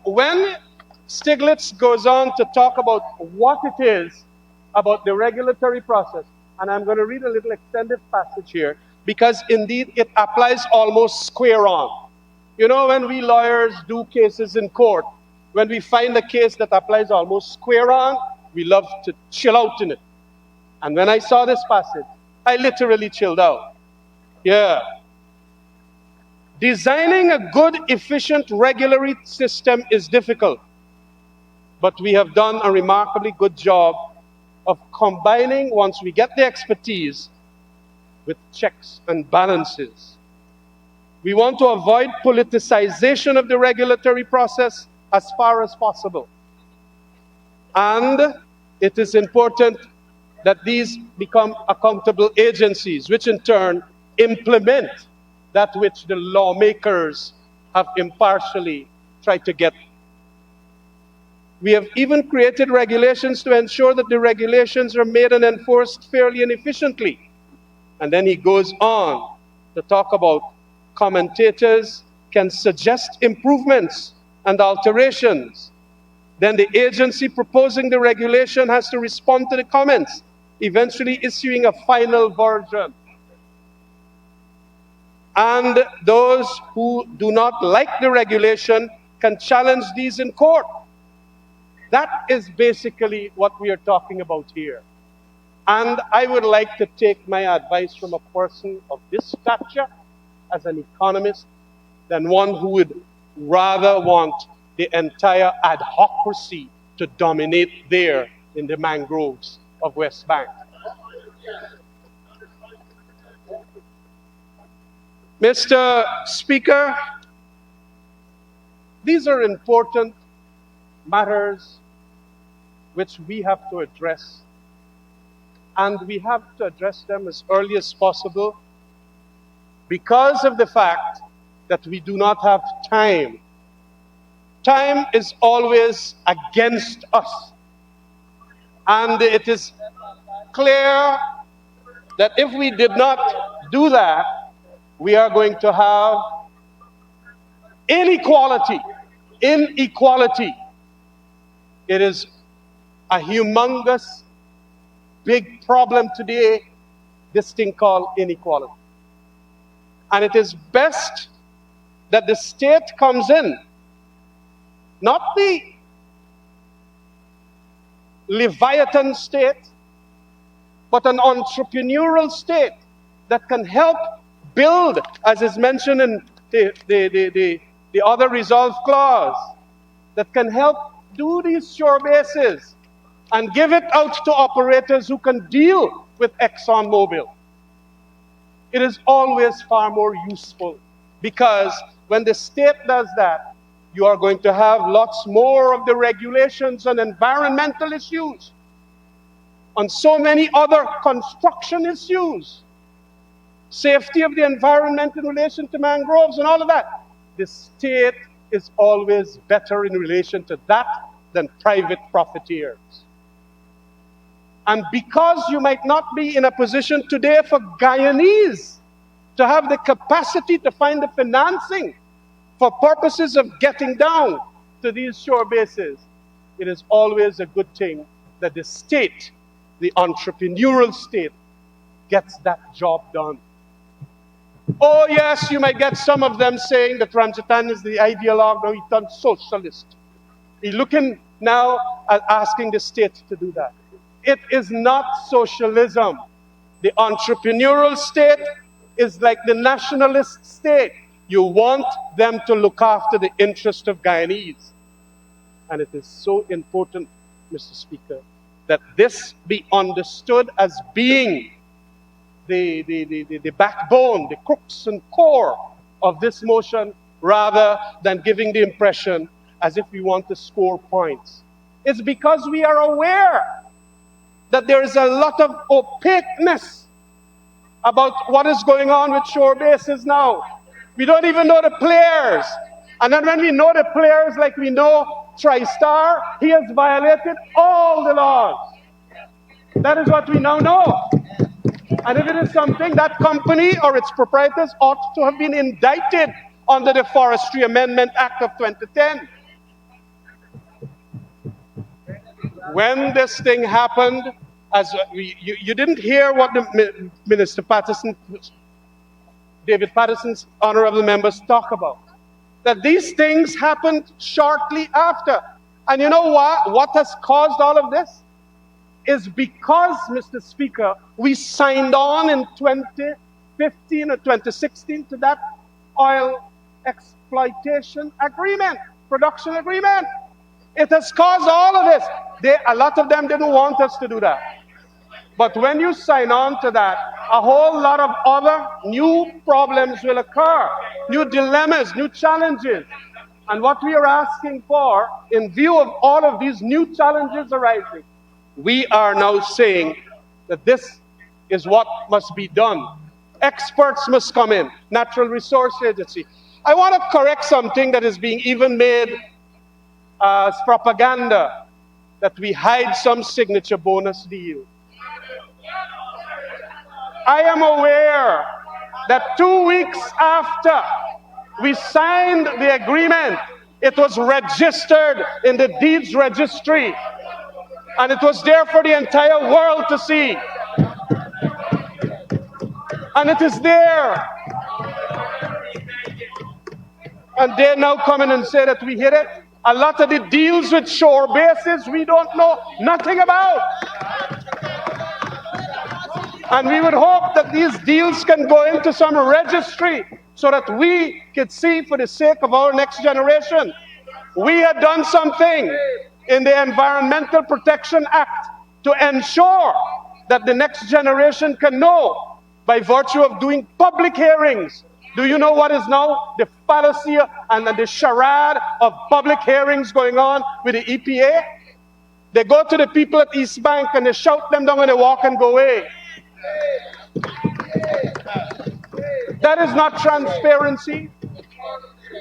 When Stiglitz goes on to talk about what it is about the regulatory process, and I'm going to read a little extended passage here, because indeed it applies almost square on. You know, when we lawyers do cases in court, when we find a case that applies almost square on, we love to chill out in it. And when I saw this passage, I literally chilled out. Yeah. Designing a good, efficient regulatory system is difficult, but we have done a remarkably good job of combining, once we get the expertise, with checks and balances. We want to avoid politicization of the regulatory process as far as possible. And it is important that these become accountable agencies, which in turn implement that which the lawmakers have impartially tried to get. We have even created regulations to ensure that the regulations are made and enforced fairly and efficiently. And then he goes on to talk about commentators can suggest improvements and alterations. Then the agency proposing the regulation has to respond to the comments, eventually issuing a final version. And those who do not like the regulation can challenge these in court. That is basically what we are talking about here. And I would like to take my advice from a person of this stature as an economist than one who would rather want the entire adhocracy to dominate there in the mangroves of West Bank. Mr. Speaker, these are important matters which we have to address, and we have to address them as early as possible because of the fact that we do not have time. Time is always against us, and it is clear that if we did not do that, we are going to have inequality. Inequality. It is a humongous, big problem today, this thing called inequality. And it is best that the state comes in, not the Leviathan state, but an entrepreneurial state that can help build, as is mentioned in the other resolve clause, that can help do these shore bases and give it out to operators who can deal with ExxonMobil. It is always far more useful because when the state does that, you are going to have lots more of the regulations on environmental issues, on so many other construction issues, safety of the environment in relation to mangroves and all of that. The state is always better in relation to that than private profiteers. And because you might not be in a position today for Guyanese to have the capacity to find the financing for purposes of getting down to these shore bases, it is always a good thing that the state, the entrepreneurial state, gets that job done. Oh yes, you might get some of them saying that Ramjattan is the ideologue, now he's done socialist. He's looking now at asking the state to do that. It is not socialism. The entrepreneurial state is like the nationalist state. You want them to look after the interest of Guyanese. And it is so important, Mr. Speaker, that this be understood as being the backbone, the crux and core of this motion, rather than giving the impression as if we want to score points. It's because we are aware that there is a lot of opaqueness about what is going on with shore bases now. We don't even know the players. And then when we know the players, like we know TriStar, he has violated all the laws. That is what we now know. And if it is something, that company or its proprietors ought to have been indicted under the Forestry Amendment Act of 2010. When this thing happened, as you didn't hear what the Minister Patterson, David Patterson's honorable members talk about, that these things happened shortly after. And you know what has caused all of this? Is because, Mr. Speaker, we signed on in 2015 or 2016 to that oil exploitation agreement, production agreement. It has caused all of this. A lot of them didn't want us to do that. But when you sign on to that, a whole lot of other new problems will occur, new dilemmas, new challenges. And what we are asking for, in view of all of these new challenges arising, we are now saying that this is what must be done. Experts must come in, Natural Resource Agency. I want to correct something that is being even made as propaganda, that we hide some signature bonus deal. I am aware that 2 weeks after we signed the agreement, it was registered in the deeds registry. And it was there for the entire world to see. And it is there. And they now come in and say that we hid it. A lot of the deals with shore bases we don't know nothing about. And we would hope that these deals can go into some registry so that we could see, for the sake of our next generation, we had done something in the Environmental Protection Act to ensure that the next generation can know by virtue of doing public hearings. Do you know what is now the fallacy and the charade of public hearings going on with the EPA? They go to the people at East Bank and they shout them down and they walk and go away. That is not transparency.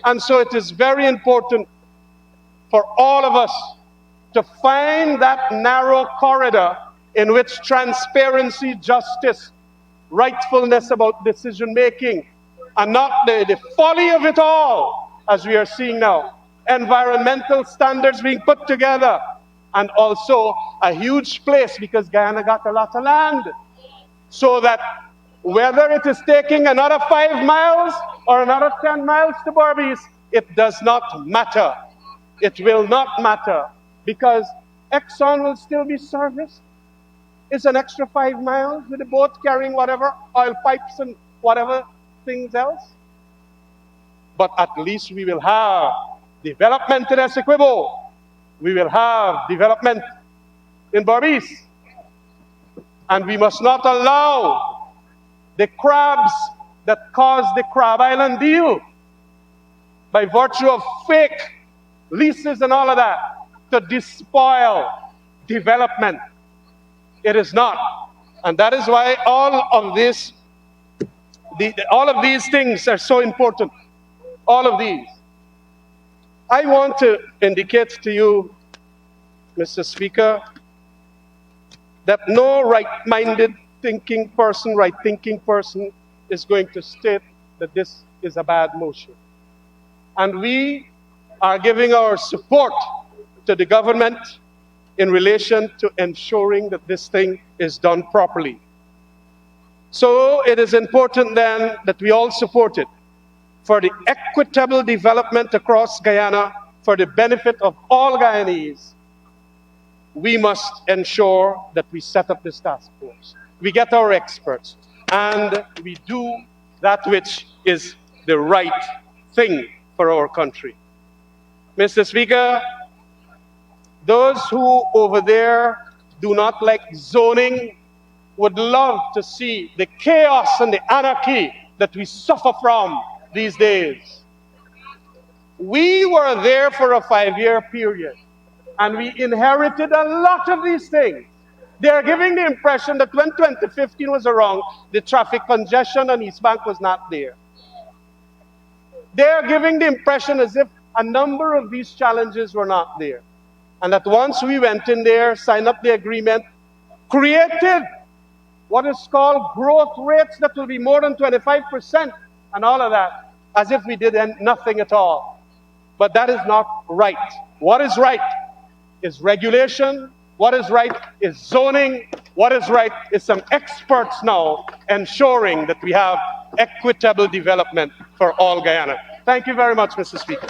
And so it is very important for all of us to find that narrow corridor in which transparency, justice, rightfulness about decision making, and not the folly of it all, as we are seeing now. Environmental standards being put together, and also a huge place, because Guyana got a lot of land, so that whether it is taking another 5 miles or another 10 miles to Berbice, it does not matter. It will not matter, because Exxon will still be serviced. It's an extra 5 miles with a boat carrying whatever, oil pipes and whatever things else. But at least we will have development in Essequibo. We will have development in Berbice. And we must not allow the crabs that caused the Crab Island deal, by virtue of fake leases and all of that, to despoil development. It is not. And that is why all of these things are so important. All of these. I want to indicate to you, Mr. Speaker, that no right-minded thinking person, right-thinking person is going to state that this is a bad motion. And we are giving our support to the government in relation to ensuring that this thing is done properly. So it is important then that we all support it for the equitable development across Guyana, for the benefit of all Guyanese. We must ensure that we set up this task force. We get our experts, and we do that which is the right thing for our country. Mr. Speaker, those who over there do not like zoning would love to see the chaos and the anarchy that we suffer from these days. We were there for a 5-year period, and we inherited a lot of these things. They are giving the impression that when 2015 was around, the traffic congestion on East Bank was not there. They are giving the impression as if a number of these challenges were not there. And that once we went in there, signed up the agreement, created what is called growth rates that will be more than 25% and all of that, as if we did nothing at all. But that is not right. What is right is regulation. What is right is zoning. What is right is some experts now ensuring that we have equitable development for all Guyana. Thank you very much, Mr. Speaker.